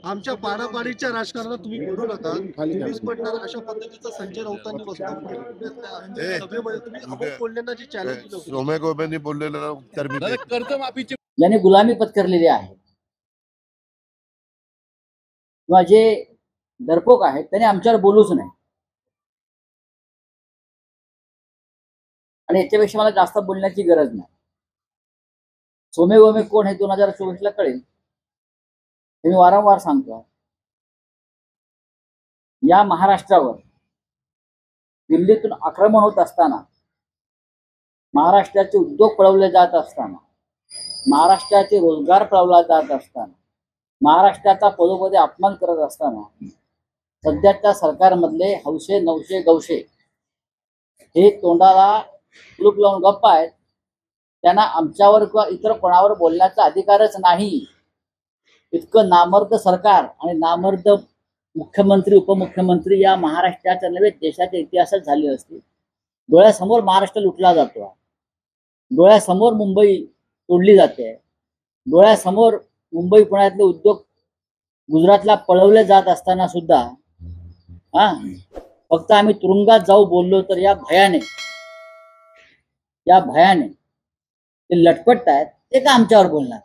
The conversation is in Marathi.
आमच्या पाडापाडीच्या राजकारणात तुम्ही बोलू नका, तुम्हीच पडणार अशा पद्धतीचा संजय राऊतांनी वक्तव्य केलं सभेमध्ये. तुम्ही अमोल कोल्हेंना जे चॅलेंज दिलं सोम्या गोबेंनी बोललेलं उत्तर मी देतो. कर्जमाफीची ज्याने गुलामी पत्करलेली आहे किंवा जे डरपोक आहेत त्याने आमच्यावर बोलूच नाही. आणि याच्यापेक्षा मला जास्त बोलण्याची गरज नाही. सोमे गोमे कोण हे 2024 कळेल. हे मी वारंवार सांगतो. या महाराष्ट्रावर दिल्लीतून आक्रमण होत असताना, महाराष्ट्राचे उद्योग पळवले जात असताना, महाराष्ट्राचे रोजगार पळवला जात असताना, महाराष्ट्राचा पदोपदी अपमान करत असताना सध्याच्या सरकारमधले हौशे नवशे गवशे हे तोंडाला कुलूप लावून गप्प आहेत. त्यांना आमच्यावर किंवा इतर कोणावर बोलण्याचा अधिकारच नाही. इतकं नामर्द सरकार आणि नामर्द मुख्यमंत्री उपमुख्यमंत्री या महाराष्ट्राच्या नव्हे देशाच्या इतिहासात झाले असते. डोळ्यासमोर महाराष्ट्र लुटला जातो. डोळ्यासमोर मुंबई तोडली जाते. डोळ्यासमोर मुंबई पुण्यातले उद्योग गुजरातला पळवले जात असताना सुद्धा फक्त आम्ही तुरुंगात जाऊ बोललो तर या भयाने ते लटपट आहेत. ते का आमच्यावर बोलणार.